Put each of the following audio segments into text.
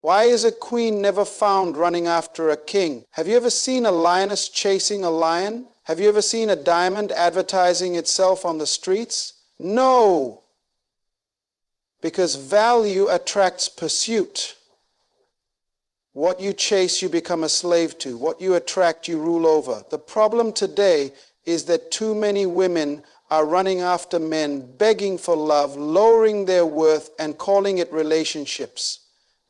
Why is a queen never found running after a king? Have you ever seen a lioness chasing a lion? Have you ever seen a diamond advertising itself on the streets? No, because value attracts pursuit. What you chase, you become a slave to. What you attract, you rule over. The problem today is that too many women are running after men, begging for love, lowering their worth, and calling it relationships.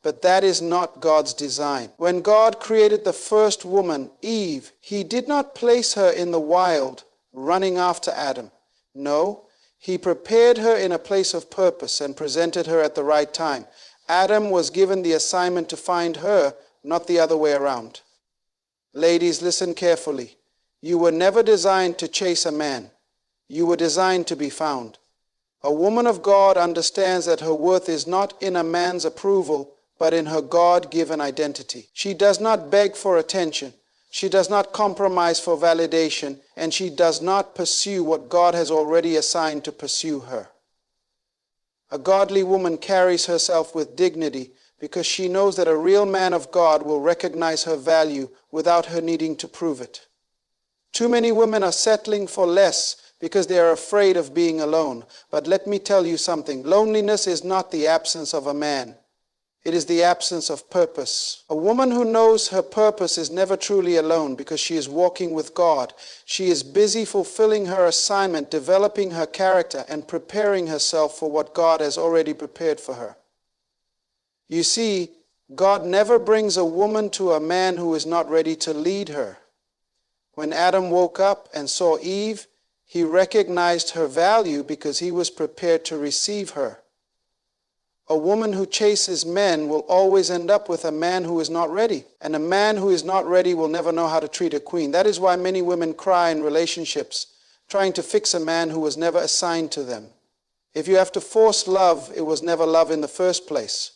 But that is not God's design. When God created the first woman, Eve, He did not place her in the wild, running after Adam. No, He prepared her in a place of purpose and presented her at the right time. Adam was given the assignment to find her, not the other way around. Ladies, listen carefully. You were never designed to chase a man. You were designed to be found. A woman of God understands that her worth is not in a man's approval, but in her God-given identity. She does not beg for attention. She does not compromise for validation, and she does not pursue what God has already assigned to pursue her. A godly woman carries herself with dignity because she knows that a real man of God will recognize her value without her needing to prove it. Too many women are settling for less because they are afraid of being alone. But let me tell you something. Loneliness is not the absence of a man. It is the absence of purpose. A woman who knows her purpose is never truly alone because she is walking with God. She is busy fulfilling her assignment, developing her character, and preparing herself for what God has already prepared for her. You see, God never brings a woman to a man who is not ready to lead her. When Adam woke up and saw Eve, he recognized her value because he was prepared to receive her. A woman who chases men will always end up with a man who is not ready. And a man who is not ready will never know how to treat a queen. That is why many women cry in relationships, trying to fix a man who was never assigned to them. If you have to force love, it was never love in the first place.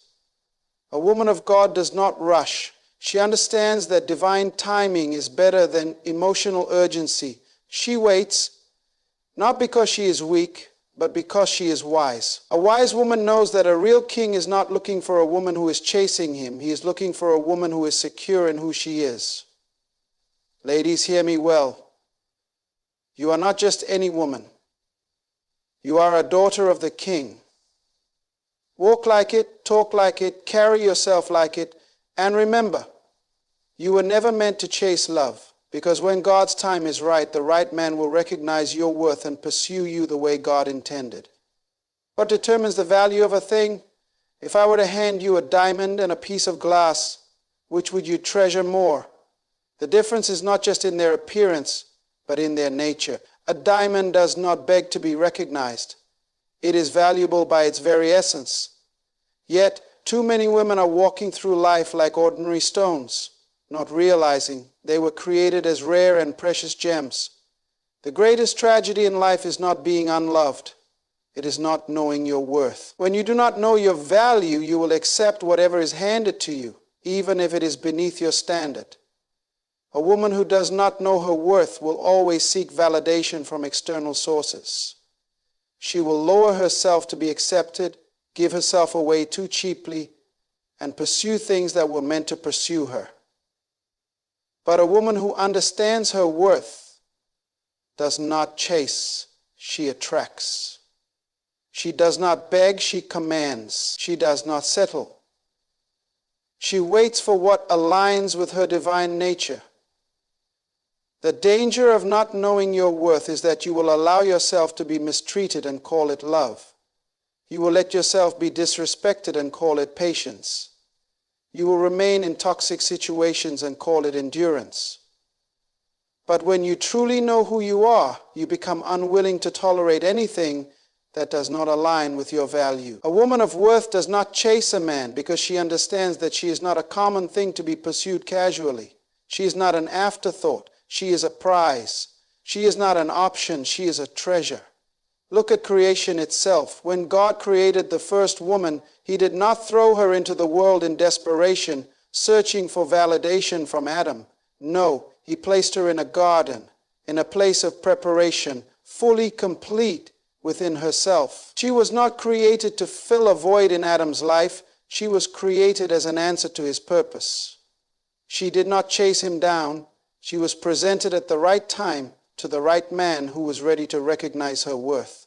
A woman of God does not rush. She understands that divine timing is better than emotional urgency. She waits, not because she is weak, but because she is wise. A wise woman knows that a real king is not looking for a woman who is chasing him. He is looking for a woman who is secure in who she is. Ladies, hear me well. You are not just any woman. You are a daughter of the King. Walk like it, talk like it, carry yourself like it, and remember, you were never meant to chase love. Because when God's time is right, the right man will recognize your worth and pursue you the way God intended. What determines the value of a thing? If I were to hand you a diamond and a piece of glass, which would you treasure more? The difference is not just in their appearance, but in their nature. A diamond does not beg to be recognized. It is valuable by its very essence. Yet, too many women are walking through life like ordinary stones, not realizing they were created as rare and precious gems. The greatest tragedy in life is not being unloved. It is not knowing your worth. When you do not know your value, you will accept whatever is handed to you, even if it is beneath your standard. A woman who does not know her worth will always seek validation from external sources. She will lower herself to be accepted, give herself away too cheaply, and pursue things that were meant to pursue her. But a woman who understands her worth does not chase, she attracts. She does not beg, she commands. She does not settle. She waits for what aligns with her divine nature. The danger of not knowing your worth is that you will allow yourself to be mistreated and call it love. You will let yourself be disrespected and call it patience. You will remain in toxic situations and call it endurance. But when you truly know who you are, you become unwilling to tolerate anything that does not align with your value. A woman of worth does not chase a man because she understands that she is not a common thing to be pursued casually. She is not an afterthought. She is a prize. She is not an option. She is a treasure. Look at creation itself. When God created the first woman, He did not throw her into the world in desperation, searching for validation from Adam. No, He placed her in a garden, in a place of preparation, fully complete within herself. She was not created to fill a void in Adam's life. She was created as an answer to his purpose. She did not chase him down. She was presented at the right time to the right man who was ready to recognize her worth.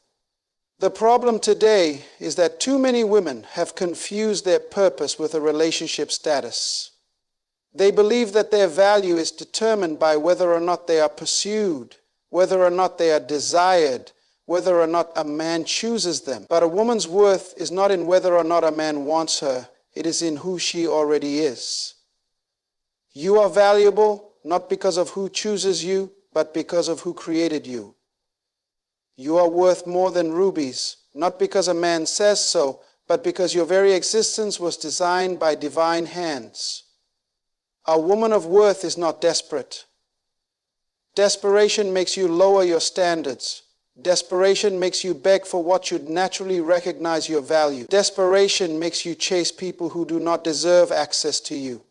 The problem today is that too many women have confused their purpose with a relationship status. They believe that their value is determined by whether or not they are pursued, whether or not they are desired, whether or not a man chooses them. But a woman's worth is not in whether or not a man wants her. It is in who she already is. You are valuable not because of who chooses you, but because of who created you. You are worth more than rubies, not because a man says so, but because your very existence was designed by divine hands. A woman of worth is not desperate. Desperation makes you lower your standards. Desperation makes you beg for what should naturally recognize your value. Desperation makes you chase people who do not deserve access to you.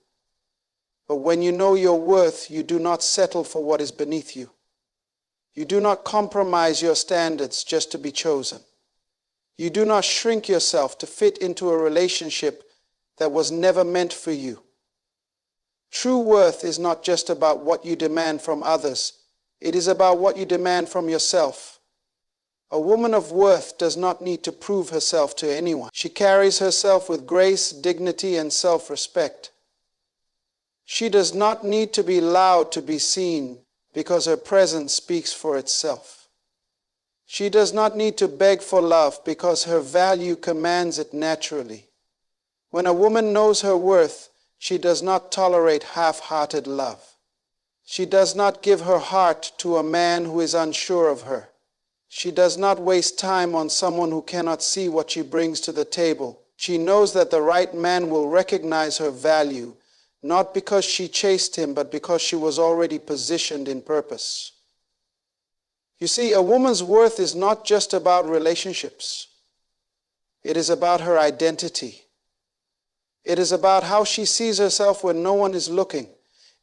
But when you know your worth, you do not settle for what is beneath you. You do not compromise your standards just to be chosen. You do not shrink yourself to fit into a relationship that was never meant for you. True worth is not just about what you demand from others. It is about what you demand from yourself. A woman of worth does not need to prove herself to anyone. She carries herself with grace, dignity, and self-respect. She does not need to be loud to be seen because her presence speaks for itself. She does not need to beg for love because her value commands it naturally. When a woman knows her worth, she does not tolerate half-hearted love. She does not give her heart to a man who is unsure of her. She does not waste time on someone who cannot see what she brings to the table. She knows that the right man will recognize her value, not because she chased him, but because she was already positioned in purpose. You see, a woman's worth is not just about relationships. It is about her identity. It is about how she sees herself when no one is looking.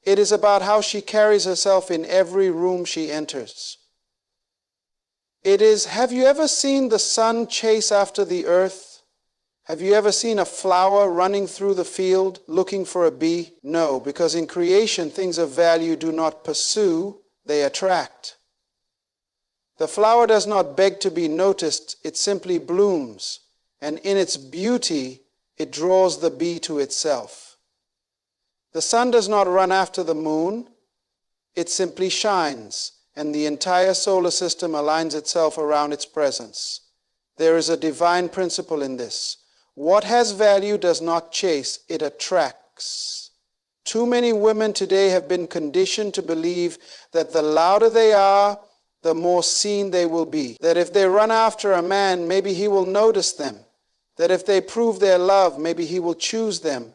It is about how she carries herself in every room she enters. It is, have you ever seen the sun chase after the earth? Have you ever seen a flower running through the field looking for a bee? No, because in creation things of value do not pursue, they attract. The flower does not beg to be noticed, it simply blooms, and in its beauty it draws the bee to itself. The sun does not run after the moon, it simply shines, and the entire solar system aligns itself around its presence. There is a divine principle in this. What has value does not chase, it attracts. Too many women today have been conditioned to believe that the louder they are, the more seen they will be. That if they run after a man, maybe he will notice them. That if they prove their love, maybe he will choose them.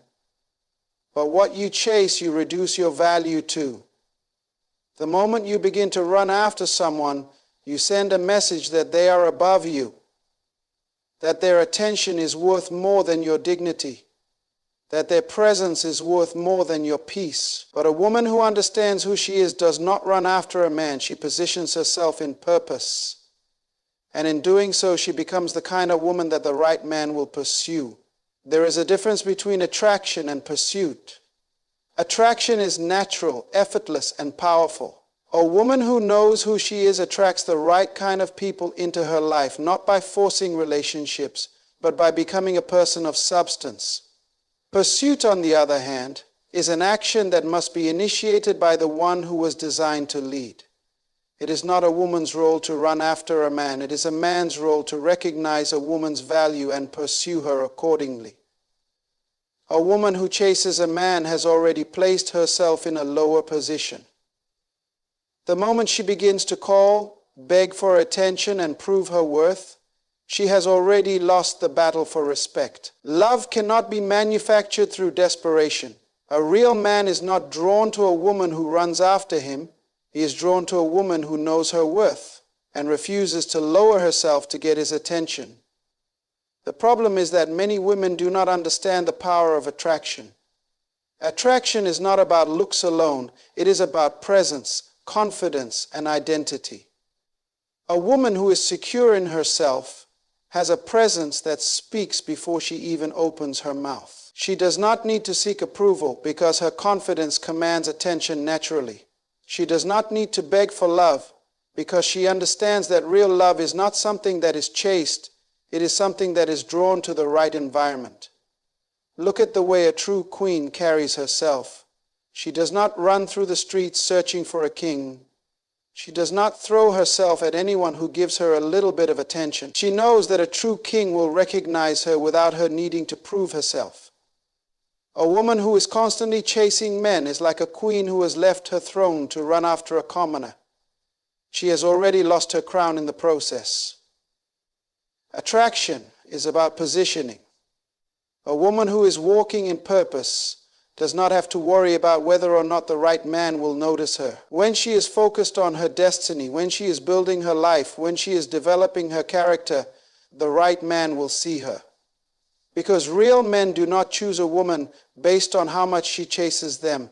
But what you chase, you reduce your value to. The moment you begin to run after someone, you send a message that they are above you, that their attention is worth more than your dignity, that their presence is worth more than your peace. But a woman who understands who she is does not run after a man. She positions herself in purpose. And in doing so, she becomes the kind of woman that the right man will pursue. There is a difference between attraction and pursuit. Attraction is natural, effortless, and powerful. A woman who knows who she is attracts the right kind of people into her life, not by forcing relationships, but by becoming a person of substance. Pursuit, on the other hand, is an action that must be initiated by the one who was designed to lead. It is not a woman's role to run after a man. It is a man's role to recognize a woman's value and pursue her accordingly. A woman who chases a man has already placed herself in a lower position. The moment she begins to call, beg for attention, and prove her worth, she has already lost the battle for respect. Love cannot be manufactured through desperation. A real man is not drawn to a woman who runs after him. He is drawn to a woman who knows her worth and refuses to lower herself to get his attention. The problem is that many women do not understand the power of attraction. Attraction is not about looks alone. It is about presence, confidence, and identity. A woman who is secure in herself has a presence that speaks before she even opens her mouth. She does not need to seek approval because her confidence commands attention naturally. She does not need to beg for love because she understands that real love is not something that is chased, it is something that is drawn to the right environment. Look at the way a true queen carries herself. She does not run through the streets searching for a king. She does not throw herself at anyone who gives her a little bit of attention. She knows that a true king will recognize her without her needing to prove herself. A woman who is constantly chasing men is like a queen who has left her throne to run after a commoner. She has already lost her crown in the process. Attraction is about positioning. A woman who is walking in purpose does not have to worry about whether or not the right man will notice her. When she is focused on her destiny, when she is building her life, when she is developing her character, the right man will see her. Because real men do not choose a woman based on how much she chases them.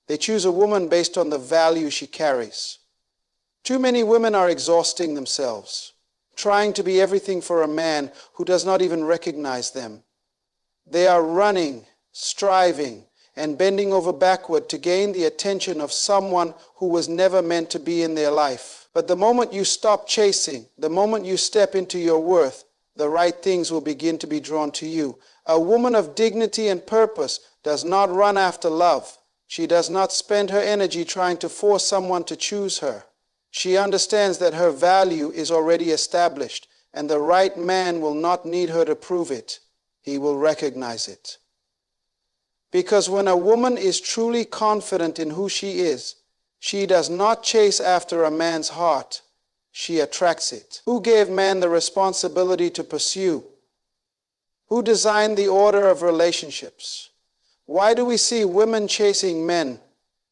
They choose a woman based on the value she carries. Too many women are exhausting themselves, trying to be everything for a man who does not even recognize them. They are running, striving, and bending over backward to gain the attention of someone who was never meant to be in their life. But the moment you stop chasing, the moment you step into your worth, the right things will begin to be drawn to you. A woman of dignity and purpose does not run after love. She does not spend her energy trying to force someone to choose her. She understands that her value is already established, and the right man will not need her to prove it. He will recognize it. Because when a woman is truly confident in who she is, she does not chase after a man's heart. She attracts it. Who gave man the responsibility to pursue? Who designed the order of relationships? Why do we see women chasing men,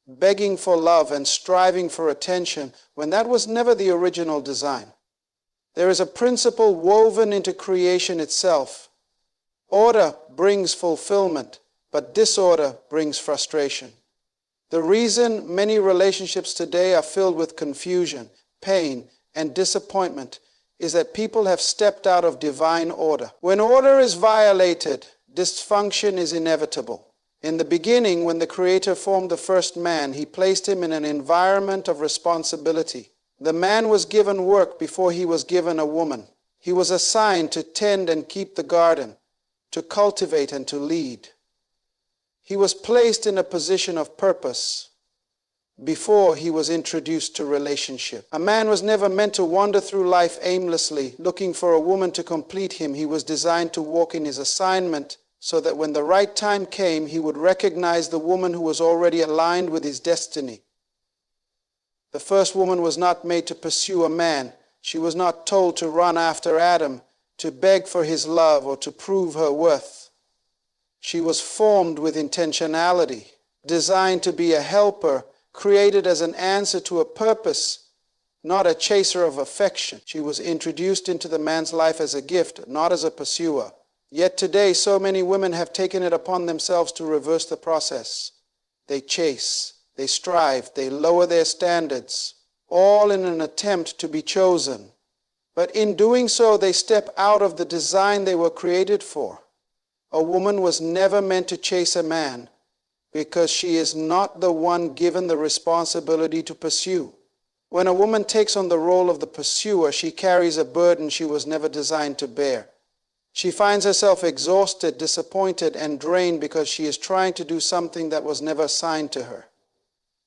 begging for love and striving for attention, when that was never the original design? There is a principle woven into creation itself. Order brings fulfillment, but disorder brings frustration. The reason many relationships today are filled with confusion, pain, and disappointment is that people have stepped out of divine order. When order is violated, dysfunction is inevitable. In the beginning, when the Creator formed the first man, He placed him in an environment of responsibility. The man was given work before he was given a woman. He was assigned to tend and keep the garden, to cultivate and to lead. He was placed in a position of purpose before he was introduced to relationship. A man was never meant to wander through life aimlessly, looking for a woman to complete him. He was designed to walk in his assignment so that when the right time came, he would recognize the woman who was already aligned with his destiny. The first woman was not made to pursue a man. She was not told to run after Adam, to beg for his love or to prove her worth. She was formed with intentionality, designed to be a helper, created as an answer to a purpose, not a chaser of affection. She was introduced into the man's life as a gift, not as a pursuer. Yet today, so many women have taken it upon themselves to reverse the process. They chase, they strive, they lower their standards, all in an attempt to be chosen. But in doing so, they step out of the design they were created for. A woman was never meant to chase a man because she is not the one given the responsibility to pursue. When a woman takes on the role of the pursuer, she carries a burden she was never designed to bear. She finds herself exhausted, disappointed, and drained because she is trying to do something that was never assigned to her.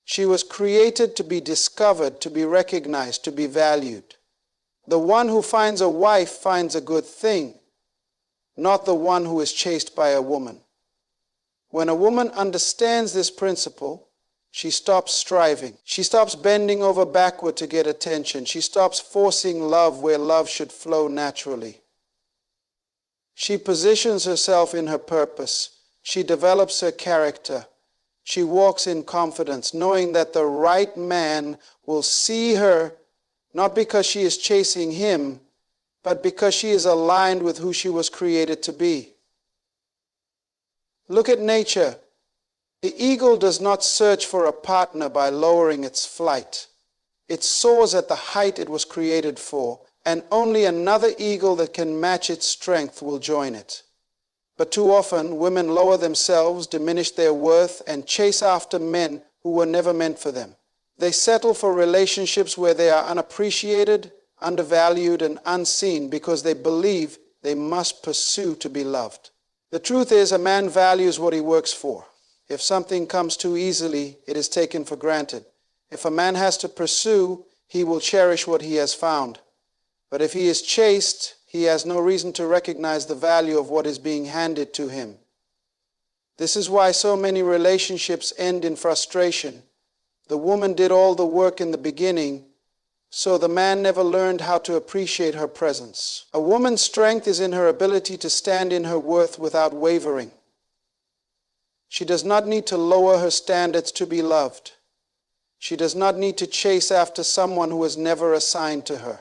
She was created to be discovered, to be recognized, to be valued. The one who finds a wife finds a good thing, not the one who is chased by a woman. When a woman understands this principle, she stops striving. She stops bending over backward to get attention. She stops forcing love where love should flow naturally. She positions herself in her purpose. She develops her character. She walks in confidence, knowing that the right man will see her, not because she is chasing him, but because she is aligned with who she was created to be. Look at nature. The eagle does not search for a partner by lowering its flight. It soars at the height it was created for, and only another eagle that can match its strength will join it. But too often, women lower themselves, diminish their worth, and chase after men who were never meant for them. They settle for relationships where they are unappreciated, undervalued, and unseen because they believe they must pursue to be loved. The truth is, a man values what he works for. If something comes too easily, it is taken for granted. If a man has to pursue, he will cherish what he has found. But if he is chased, he has no reason to recognize the value of what is being handed to him. This is why so many relationships end in frustration. The woman did all the work in the beginning, so the man never learned how to appreciate her presence. A woman's strength is in her ability to stand in her worth without wavering. She does not need to lower her standards to be loved. She does not need to chase after someone who was never assigned to her.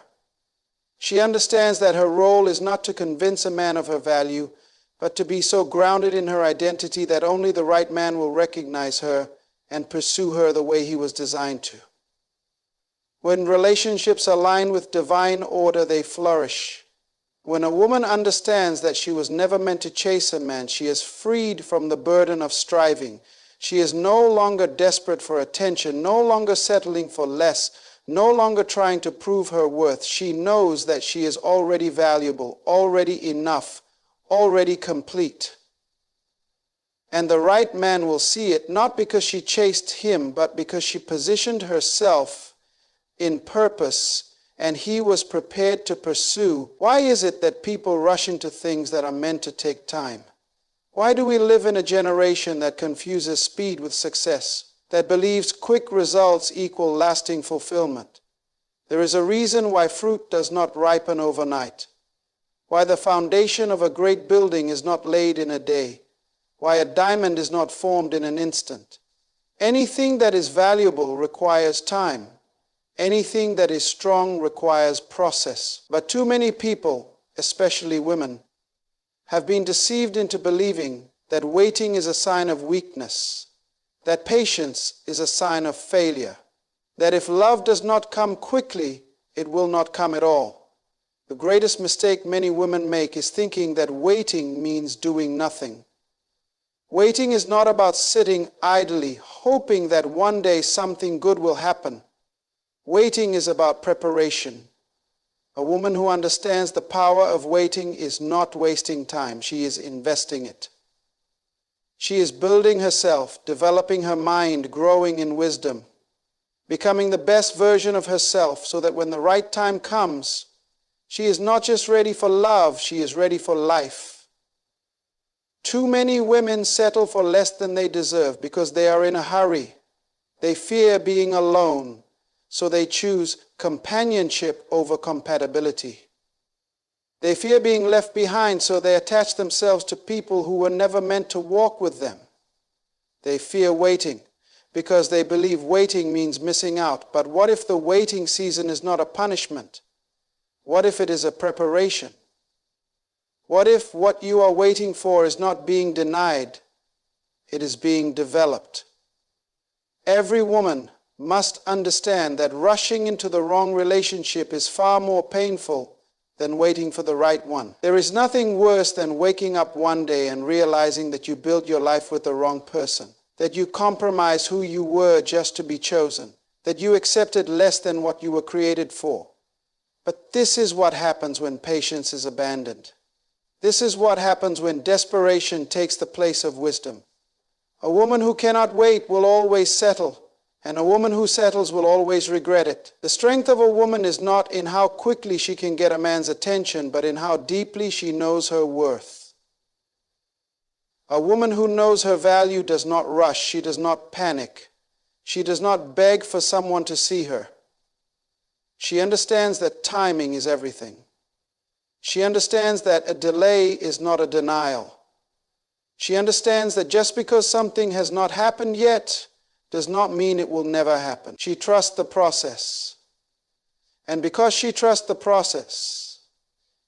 She understands that her role is not to convince a man of her value, but to be so grounded in her identity that only the right man will recognize her and pursue her the way he was designed to. When relationships align with divine order, they flourish. When a woman understands that she was never meant to chase a man, she is freed from the burden of striving. She is no longer desperate for attention, no longer settling for less, no longer trying to prove her worth. She knows that she is already valuable, already enough, already complete. And the right man will see it, not because she chased him, but because she positioned herself in purpose, and he was prepared to pursue. Why is it that people rush into things that are meant to take time? Why do we live in a generation that confuses speed with success, that believes quick results equal lasting fulfillment? There is a reason why fruit does not ripen overnight, why the foundation of a great building is not laid in a day, why a diamond is not formed in an instant. Anything that is valuable requires time. Anything that is strong requires process. But too many people, especially women, have been deceived into believing that waiting is a sign of weakness, that patience is a sign of failure, that if love does not come quickly, it will not come at all. The greatest mistake many women make is thinking that waiting means doing nothing. Waiting is not about sitting idly, hoping that one day something good will happen. Waiting is about preparation. A woman who understands the power of waiting is not wasting time. She is investing it. She is building herself, developing her mind, growing in wisdom, becoming the best version of herself so that when the right time comes, she is not just ready for love, she is ready for life. Too many women settle for less than they deserve because they are in a hurry. They fear being alone, so they choose companionship over compatibility. They fear being left behind, so they attach themselves to people who were never meant to walk with them. They fear waiting because they believe waiting means missing out. But what if the waiting season is not a punishment? What if it is a preparation? What if what you are waiting for is not being denied? It is being developed. Every woman must understand that rushing into the wrong relationship is far more painful than waiting for the right one. There is nothing worse than waking up one day and realizing that you built your life with the wrong person, that you compromised who you were just to be chosen, that you accepted less than what you were created for. But this is what happens when patience is abandoned. This is what happens when desperation takes the place of wisdom. A woman who cannot wait will always settle, and a woman who settles will always regret it. The strength of a woman is not in how quickly she can get a man's attention, but in how deeply she knows her worth. A woman who knows her value does not rush. She does not panic. She does not beg for someone to see her. She understands that timing is everything. She understands that a delay is not a denial. She understands that just because something has not happened yet does not mean it will never happen. She trusts the process. And because she trusts the process,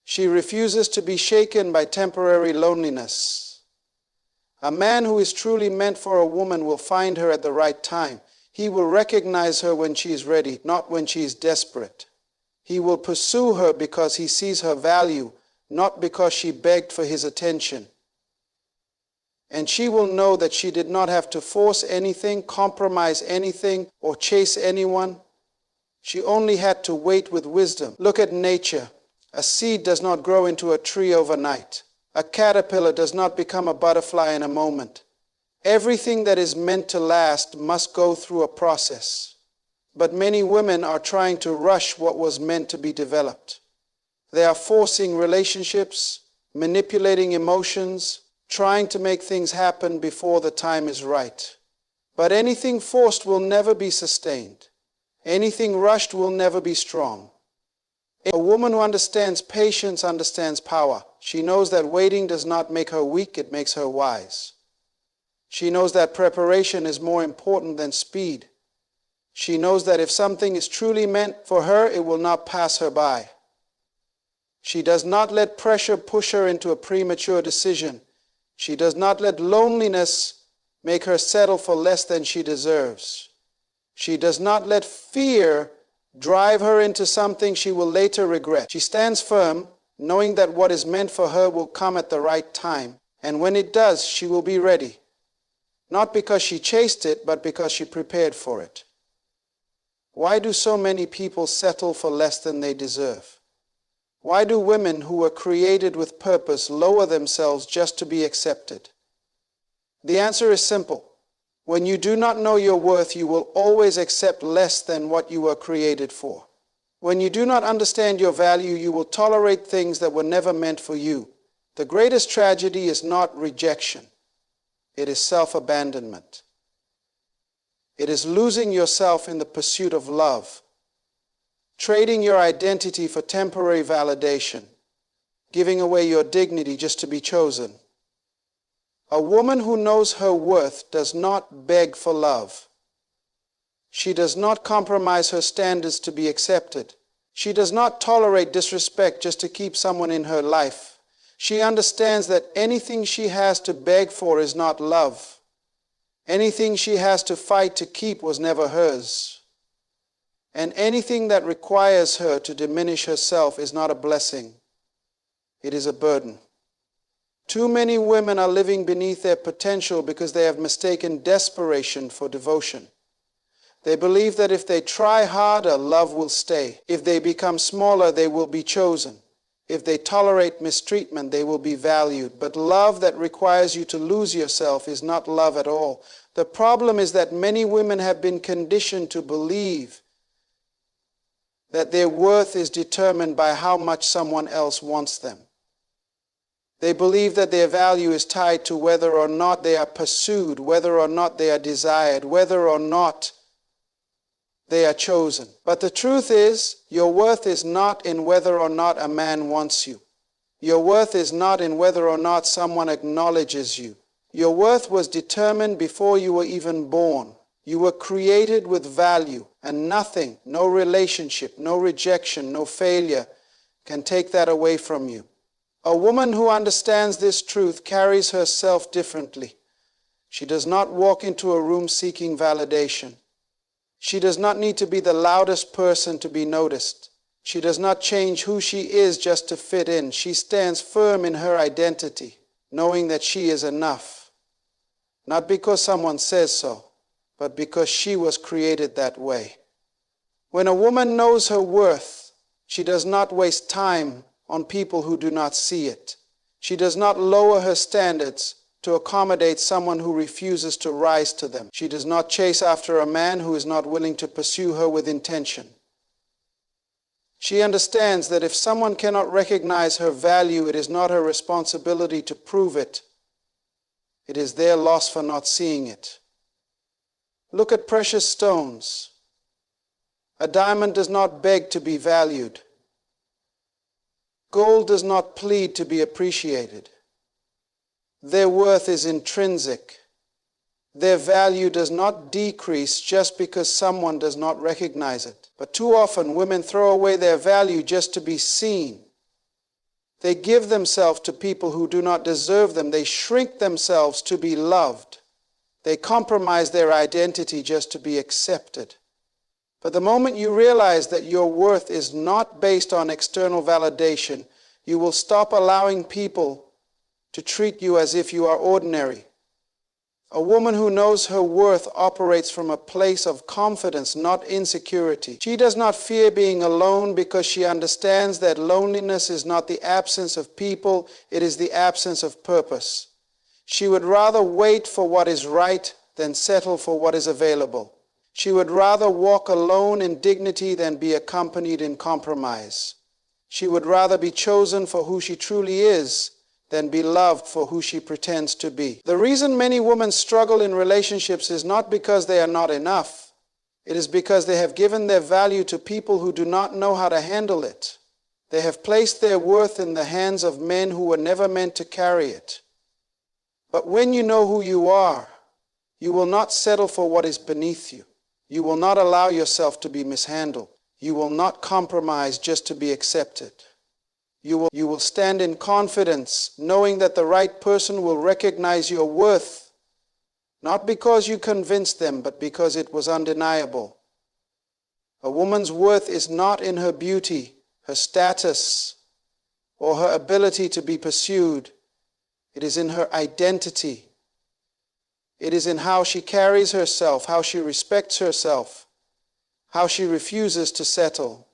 she refuses to be shaken by temporary loneliness. A man who is truly meant for a woman will find her at the right time. He will recognize her when she is ready, not when she is desperate. He will pursue her because he sees her value, not because she begged for his attention. And she will know that she did not have to force anything, compromise anything, or chase anyone. She only had to wait with wisdom. Look at nature. A seed does not grow into a tree overnight. A caterpillar does not become a butterfly in a moment. Everything that is meant to last must go through a process. But many women are trying to rush what was meant to be developed. They are forcing relationships, manipulating emotions, trying to make things happen before the time is right. But anything forced will never be sustained. Anything rushed will never be strong. A woman who understands patience understands power. She knows that waiting does not make her weak, it makes her wise. She knows that preparation is more important than speed. She knows that if something is truly meant for her, it will not pass her by. She does not let pressure push her into a premature decision. She does not let loneliness make her settle for less than she deserves. She does not let fear drive her into something she will later regret. She stands firm, knowing that what is meant for her will come at the right time. And when it does, she will be ready. Not because she chased it, but because she prepared for it. Why do so many people settle for less than they deserve? Why do women who were created with purpose lower themselves just to be accepted? The answer is simple. When you do not know your worth, you will always accept less than what you were created for. When you do not understand your value, you will tolerate things that were never meant for you. The greatest tragedy is not rejection. It is self-abandonment. It is losing yourself in the pursuit of love, trading your identity for temporary validation, giving away your dignity just to be chosen. A woman who knows her worth does not beg for love. She does not compromise her standards to be accepted. She does not tolerate disrespect just to keep someone in her life. She understands that anything she has to beg for is not love. Anything she has to fight to keep was never hers. And anything that requires her to diminish herself is not a blessing. It is a burden. Too many women are living beneath their potential because they have mistaken desperation for devotion. They believe that if they try harder, love will stay. If they become smaller, they will be chosen. If they tolerate mistreatment, they will be valued. But love that requires you to lose yourself is not love at all. The problem is that many women have been conditioned to believe that their worth is determined by how much someone else wants them. They believe that their value is tied to whether or not they are pursued, whether or not they are desired, whether or not they are chosen. But the truth is, your worth is not in whether or not a man wants you. Your worth is not in whether or not someone acknowledges you. Your worth was determined before you were even born. You were created with value, and nothing, no relationship, no rejection, no failure can take that away from you. A woman who understands this truth carries herself differently. She does not walk into a room seeking validation. She does not need to be the loudest person to be noticed. She does not change who she is just to fit in. She stands firm in her identity, knowing that she is enough. Not because someone says so, but because she was created that way. When a woman knows her worth, she does not waste time on people who do not see it. She does not lower her standards to accommodate someone who refuses to rise to them. She does not chase after a man who is not willing to pursue her with intention. She understands that if someone cannot recognize her value, it is not her responsibility to prove it. It is their loss for not seeing it. Look at precious stones. A diamond does not beg to be valued. Gold does not plead to be appreciated. Their worth is intrinsic. Their value does not decrease just because someone does not recognize it. But too often, women throw away their value just to be seen. They give themselves to people who do not deserve them. They shrink themselves to be loved. They compromise their identity just to be accepted. But the moment you realize that your worth is not based on external validation, you will stop allowing people to treat you as if you are ordinary. A woman who knows her worth operates from a place of confidence, not insecurity. She does not fear being alone because she understands that loneliness is not the absence of people, it is the absence of purpose. She would rather wait for what is right than settle for what is available. She would rather walk alone in dignity than be accompanied in compromise. She would rather be chosen for who she truly is than be loved for who she pretends to be. The reason many women struggle in relationships is not because they are not enough. It is because they have given their value to people who do not know how to handle it. They have placed their worth in the hands of men who were never meant to carry it. But when you know who you are, you will not settle for what is beneath you. You will not allow yourself to be mishandled. You will not compromise just to be accepted. You will stand in confidence, knowing that the right person will recognize your worth, not because you convinced them, but because it was undeniable. A woman's worth is not in her beauty, her status, or her ability to be pursued. It is in her identity. It is in how she carries herself, how she respects herself, how she refuses to settle.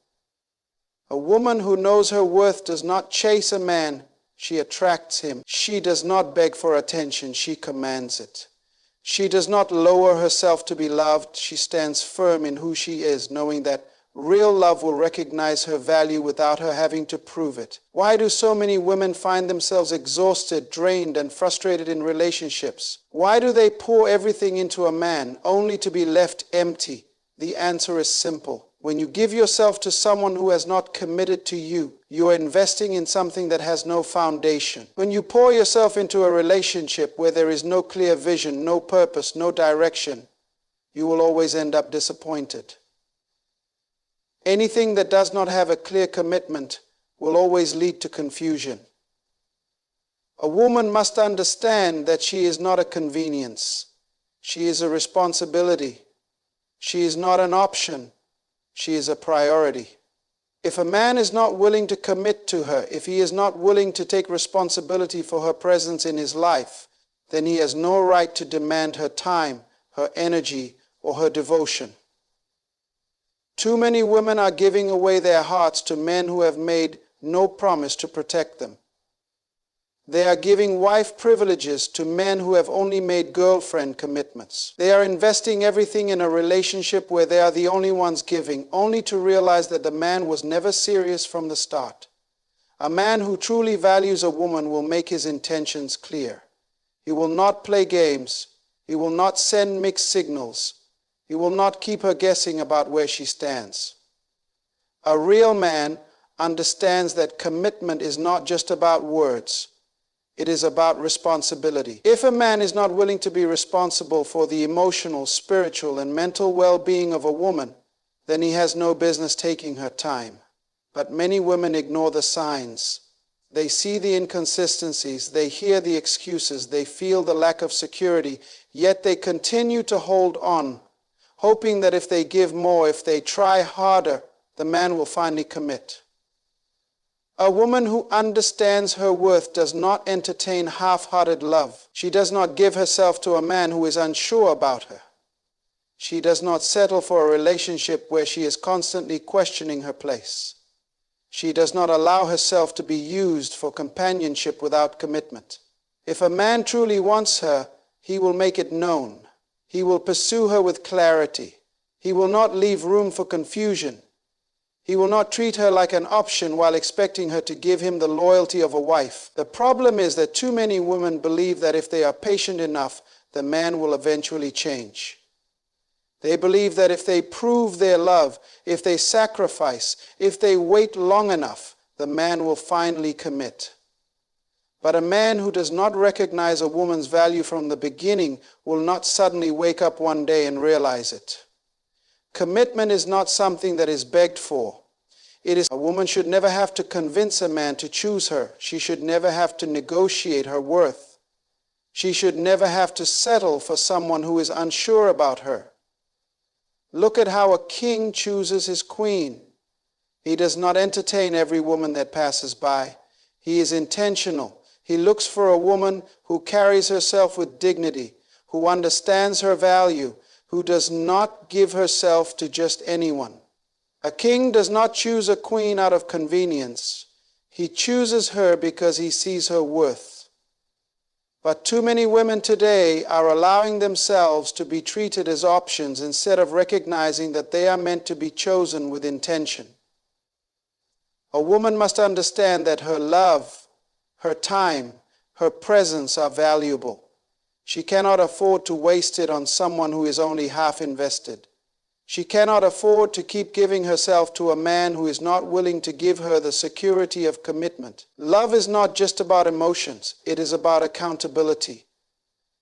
A woman who knows her worth does not chase a man, she attracts him. She does not beg for attention, she commands it. She does not lower herself to be loved, she stands firm in who she is, knowing that real love will recognize her value without her having to prove it. Why do so many women find themselves exhausted, drained, and frustrated in relationships? Why do they pour everything into a man only to be left empty? The answer is simple. When you give yourself to someone who has not committed to you, you are investing in something that has no foundation. When you pour yourself into a relationship where there is no clear vision, no purpose, no direction, you will always end up disappointed. Anything that does not have a clear commitment will always lead to confusion. A woman must understand that she is not a convenience. She is a responsibility. She is not an option. She is a priority. If a man is not willing to commit to her, if he is not willing to take responsibility for her presence in his life, then he has no right to demand her time, her energy, or her devotion. Too many women are giving away their hearts to men who have made no promise to protect them. They are giving wife privileges to men who have only made girlfriend commitments. They are investing everything in a relationship where they are the only ones giving, only to realize that the man was never serious from the start. A man who truly values a woman will make his intentions clear. He will not play games. He will not send mixed signals. He will not keep her guessing about where she stands. A real man understands that commitment is not just about words. It is about responsibility. If a man is not willing to be responsible for the emotional, spiritual, and mental well-being of a woman, then he has no business taking her time. But many women ignore the signs. They see the inconsistencies, they hear the excuses, they feel the lack of security, yet they continue to hold on, hoping that if they give more, if they try harder, the man will finally commit. A woman who understands her worth does not entertain half-hearted love. She does not give herself to a man who is unsure about her. She does not settle for a relationship where she is constantly questioning her place. She does not allow herself to be used for companionship without commitment. If a man truly wants her, he will make it known. He will pursue her with clarity. He will not leave room for confusion. He will not treat her like an option while expecting her to give him the loyalty of a wife. The problem is that too many women believe that if they are patient enough, the man will eventually change. They believe that if they prove their love, if they sacrifice, if they wait long enough, the man will finally commit. But a man who does not recognize a woman's value from the beginning will not suddenly wake up one day and realize it. Commitment is not something that is begged for. A woman should never have to convince a man to choose her. She should never have to negotiate her worth. She should never have to settle for someone who is unsure about her. Look at how a king chooses his queen. He does not entertain every woman that passes by. He is intentional. He looks for a woman who carries herself with dignity, who understands her value, who does not give herself to just anyone. A king does not choose a queen out of convenience. He chooses her because he sees her worth. But too many women today are allowing themselves to be treated as options instead of recognizing that they are meant to be chosen with intention. A woman must understand that her love, her time, her presence are valuable. She cannot afford to waste it on someone who is only half invested. She cannot afford to keep giving herself to a man who is not willing to give her the security of commitment. Love is not just about emotions, it is about accountability.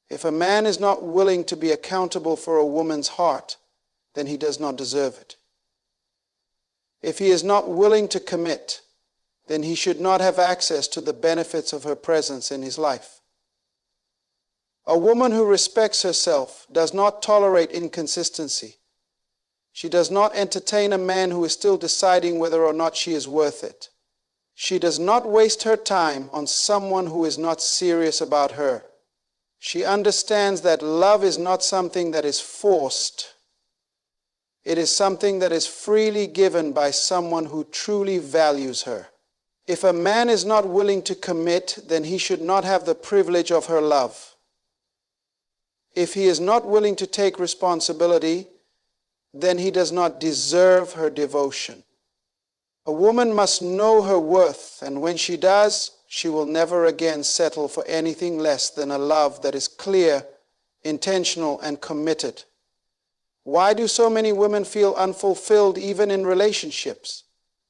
If a man is not willing to be accountable for a woman's heart, then he does not deserve it. If he is not willing to commit, then he should not have access to the benefits of her presence in his life. A woman who respects herself does not tolerate inconsistency. She does not entertain a man who is still deciding whether or not she is worth it. She does not waste her time on someone who is not serious about her. She understands that love is not something that is forced. It is something that is freely given by someone who truly values her. If a man is not willing to commit, then he should not have the privilege of her love. If he is not willing to take responsibility, then he does not deserve her devotion. A woman must know her worth, and when she does, she will never again settle for anything less than a love that is clear, intentional, and committed. Why do so many women feel unfulfilled even in relationships?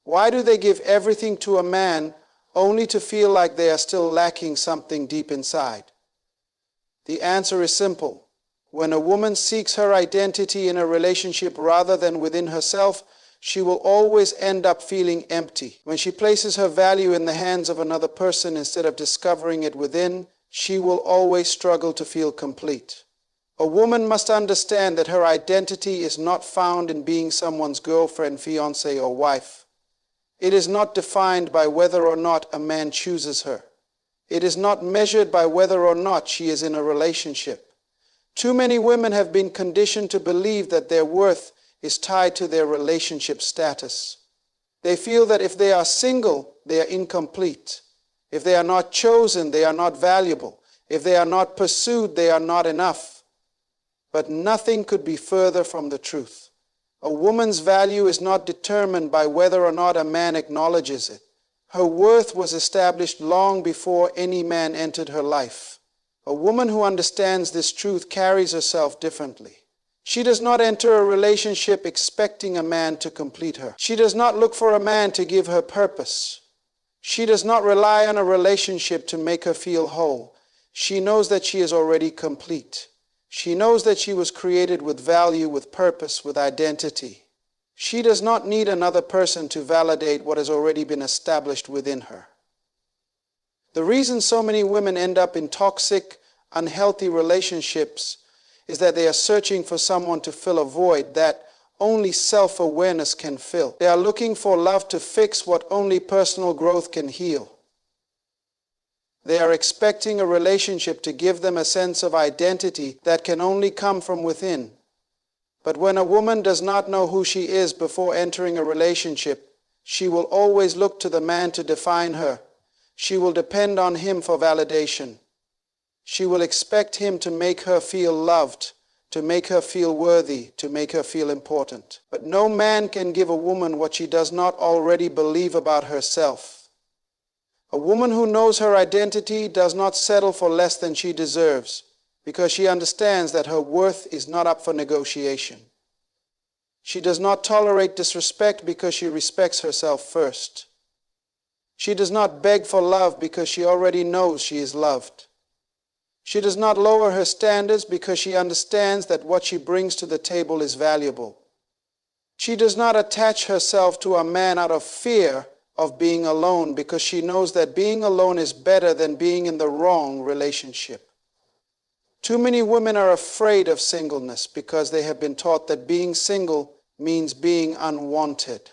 Why do they give everything to a man only to feel like they are still lacking something deep inside? The answer is simple. When a woman seeks her identity in a relationship rather than within herself, she will always end up feeling empty. When she places her value in the hands of another person instead of discovering it within, she will always struggle to feel complete. A woman must understand that her identity is not found in being someone's girlfriend, fiancé, or wife. It is not defined by whether or not a man chooses her. It is not measured by whether or not she is in a relationship. Too many women have been conditioned to believe that their worth is tied to their relationship status. They feel that if they are single, they are incomplete. If they are not chosen, they are not valuable. If they are not pursued, they are not enough. But nothing could be further from the truth. A woman's value is not determined by whether or not a man acknowledges it. Her worth was established long before any man entered her life. A woman who understands this truth carries herself differently. She does not enter a relationship expecting a man to complete her. She does not look for a man to give her purpose. She does not rely on a relationship to make her feel whole. She knows that she is already complete. She knows that she was created with value, with purpose, with identity. She does not need another person to validate what has already been established within her. The reason so many women end up in toxic, unhealthy relationships is that they are searching for someone to fill a void that only self-awareness can fill. They are looking for love to fix what only personal growth can heal. They are expecting a relationship to give them a sense of identity that can only come from within. But when a woman does not know who she is before entering a relationship, she will always look to the man to define her. She will depend on him for validation. She will expect him to make her feel loved, to make her feel worthy, to make her feel important. But no man can give a woman what she does not already believe about herself. A woman who knows her identity does not settle for less than she deserves, because she understands that her worth is not up for negotiation. She does not tolerate disrespect because she respects herself first. She does not beg for love because she already knows she is loved. She does not lower her standards because she understands that what she brings to the table is valuable. She does not attach herself to a man out of fear of being alone because she knows that being alone is better than being in the wrong relationship. Too many women are afraid of singleness because they have been taught that being single means being unwanted.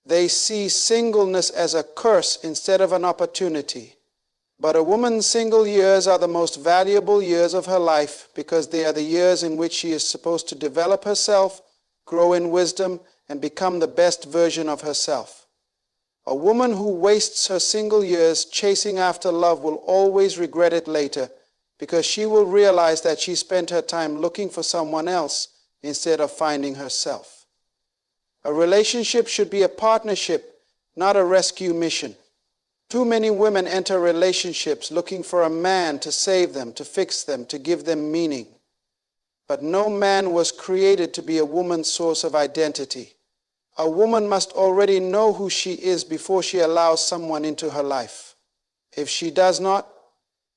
They see singleness as a curse instead of an opportunity. But a woman's single years are the most valuable years of her life because they are the years in which she is supposed to develop herself, grow in wisdom, and become the best version of herself. A woman who wastes her single years chasing after love will always regret it later because she will realize that she spent her time looking for someone else instead of finding herself. A relationship should be a partnership, not a rescue mission. Too many women enter relationships looking for a man to save them, to fix them, to give them meaning. But no man was created to be a woman's source of identity. A woman must already know who she is before she allows someone into her life. If she does not,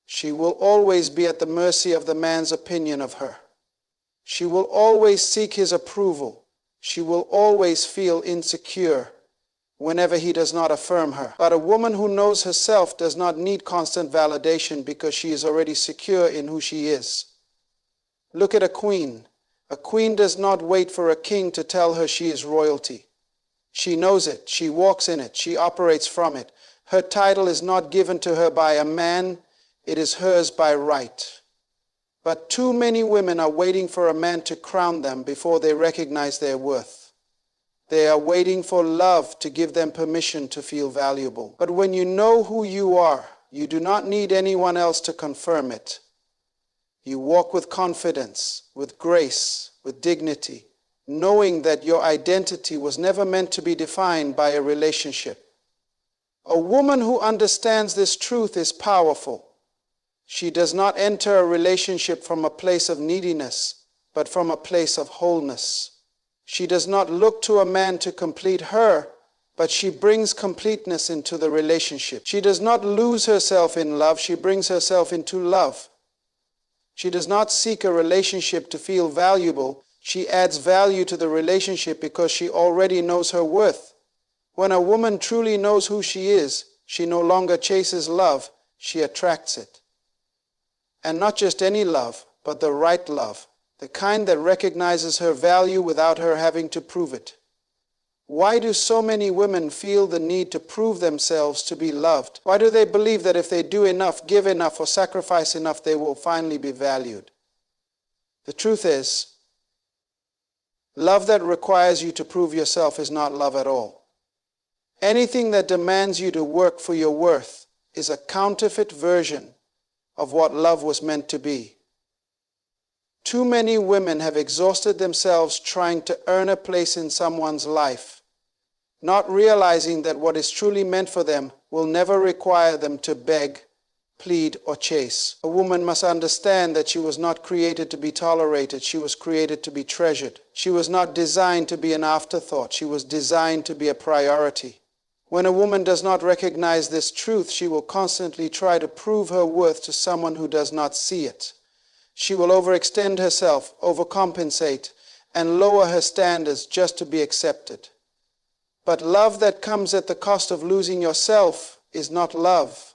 she will always be at the mercy of the man's opinion of her. She will always seek his approval. She will always feel insecure whenever he does not affirm her. But a woman who knows herself does not need constant validation because she is already secure in who she is. Look at a queen. A queen does not wait for a king to tell her she is royalty. She knows it. She walks in it. She operates from it. Her title is not given to her by a man. It is hers by right. But too many women are waiting for a man to crown them before they recognize their worth. They are waiting for love to give them permission to feel valuable. But when you know who you are, you do not need anyone else to confirm it. You walk with confidence, with grace, with dignity, knowing that your identity was never meant to be defined by a relationship. A woman who understands this truth is powerful. She does not enter a relationship from a place of neediness, but from a place of wholeness. She does not look to a man to complete her, but she brings completeness into the relationship. She does not lose herself in love, she brings herself into love. She does not seek a relationship to feel valuable, she adds value to the relationship because she already knows her worth. When a woman truly knows who she is, she no longer chases love, she attracts it. And not just any love, but the right love. The kind that recognizes her value without her having to prove it. Why do so many women feel the need to prove themselves to be loved? Why do they believe that if they do enough, give enough, or sacrifice enough, they will finally be valued? The truth is, love that requires you to prove yourself is not love at all. Anything that demands you to work for your worth is a counterfeit version of what love was meant to be. Too many women have exhausted themselves trying to earn a place in someone's life, not realizing that what is truly meant for them will never require them to beg, plead, or chase. A woman must understand that she was not created to be tolerated. She was created to be treasured. She was not designed to be an afterthought. She was designed to be a priority. When a woman does not recognize this truth, she will constantly try to prove her worth to someone who does not see it. She will overextend herself, overcompensate, and lower her standards just to be accepted. But love that comes at the cost of losing yourself is not love.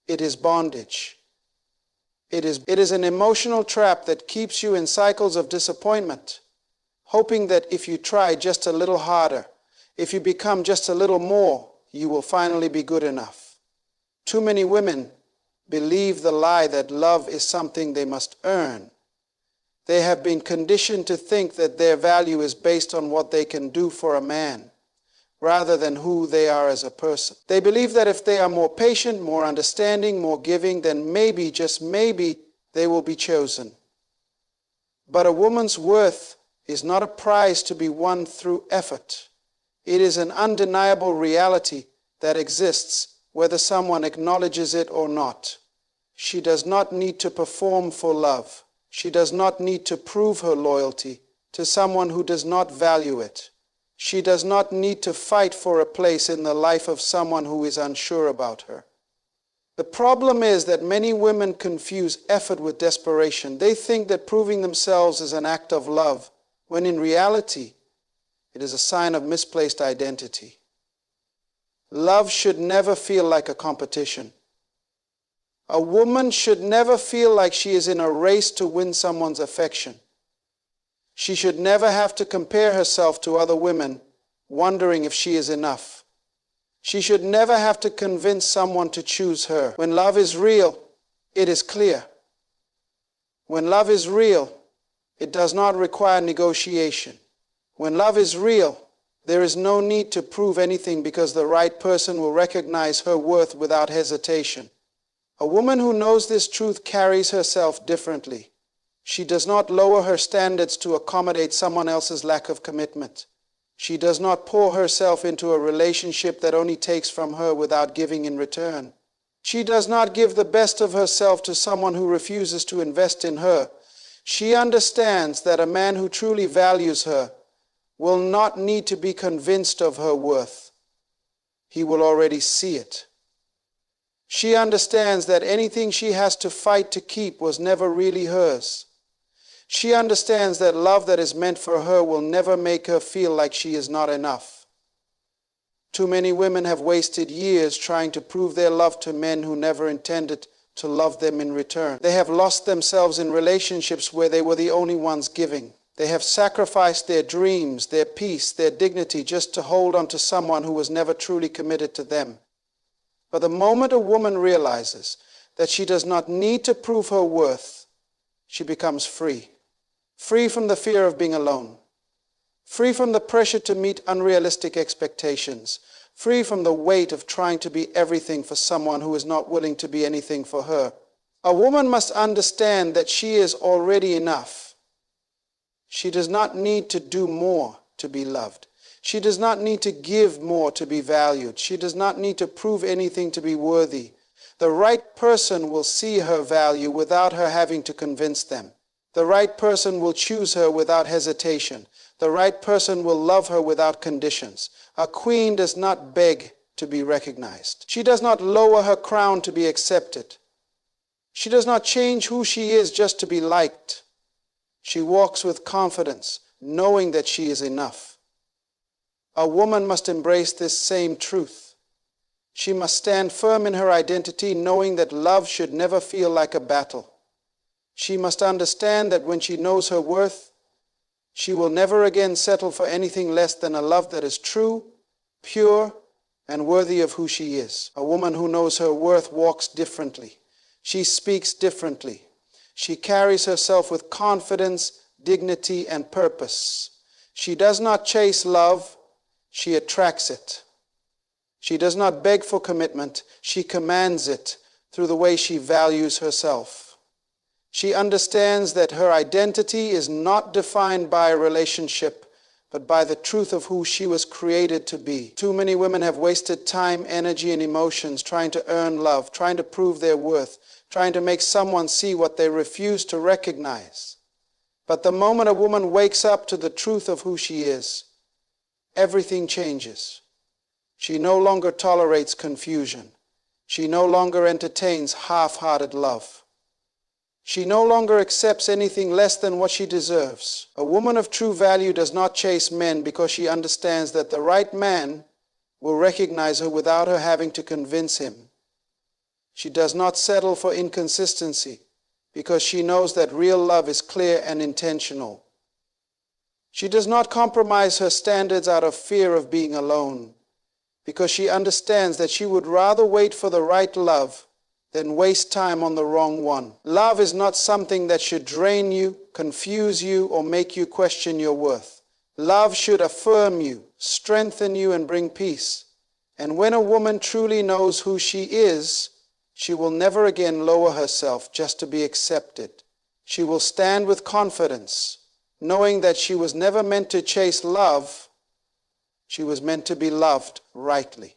It is bondage. It is an emotional trap that keeps you in cycles of disappointment, hoping that if you try just a little harder, if you become just a little more, you will finally be good enough. Too many women believe the lie that love is something they must earn. They have been conditioned to think that their value is based on what they can do for a man, rather than who they are as a person. They believe that if they are more patient, more understanding, more giving, then maybe, just maybe, they will be chosen. But a woman's worth is not a prize to be won through effort. It is an undeniable reality that exists whether someone acknowledges it or not. She does not need to perform for love. She does not need to prove her loyalty to someone who does not value it. She does not need to fight for a place in the life of someone who is unsure about her. The problem is that many women confuse effort with desperation. They think that proving themselves is an act of love, when in reality, it is a sign of misplaced identity. Love should never feel like a competition. A woman should never feel like she is in a race to win someone's affection. She should never have to compare herself to other women, wondering if she is enough. She should never have to convince someone to choose her. When love is real, it is clear. When love is real, it does not require negotiation. When love is real, there is no need to prove anything because the right person will recognize her worth without hesitation. A woman who knows this truth carries herself differently. She does not lower her standards to accommodate someone else's lack of commitment. She does not pour herself into a relationship that only takes from her without giving in return. She does not give the best of herself to someone who refuses to invest in her. She understands that a man who truly values her will not need to be convinced of her worth. He will already see it. She understands that anything she has to fight to keep was never really hers. She understands that love that is meant for her will never make her feel like she is not enough. Too many women have wasted years trying to prove their love to men who never intended to love them in return. They have lost themselves in relationships where they were the only ones giving. They have sacrificed their dreams, their peace, their dignity just to hold on to someone who was never truly committed to them. But the moment a woman realizes that she does not need to prove her worth, she becomes free. Free from the fear of being alone. Free from the pressure to meet unrealistic expectations. Free from the weight of trying to be everything for someone who is not willing to be anything for her. A woman must understand that she is already enough. She does not need to do more to be loved. She does not need to give more to be valued. She does not need to prove anything to be worthy. The right person will see her value without her having to convince them. The right person will choose her without hesitation. The right person will love her without conditions. A queen does not beg to be recognized. She does not lower her crown to be accepted. She does not change who she is just to be liked. She walks with confidence, knowing that she is enough. A woman must embrace this same truth. She must stand firm in her identity, knowing that love should never feel like a battle. She must understand that when she knows her worth, she will never again settle for anything less than a love that is true, pure, and worthy of who she is. A woman who knows her worth walks differently. She speaks differently. She carries herself with confidence, dignity, and purpose. She does not chase love, she attracts it. She does not beg for commitment, she commands it through the way she values herself. She understands that her identity is not defined by a relationship, but by the truth of who she was created to be. Too many women have wasted time, energy, and emotions trying to earn love, trying to prove their worth, trying to make someone see what they refuse to recognize. But the moment a woman wakes up to the truth of who she is, everything changes. She no longer tolerates confusion. She no longer entertains half-hearted love. She no longer accepts anything less than what she deserves. A woman of true value does not chase men because she understands that the right man will recognize her without her having to convince him. She does not settle for inconsistency because she knows that real love is clear and intentional. She does not compromise her standards out of fear of being alone because she understands that she would rather wait for the right love than waste time on the wrong one. Love is not something that should drain you, confuse you, or make you question your worth. Love should affirm you, strengthen you, and bring peace. And when a woman truly knows who she is, she will never again lower herself just to be accepted. She will stand with confidence, knowing that she was never meant to chase love. She was meant to be loved rightly.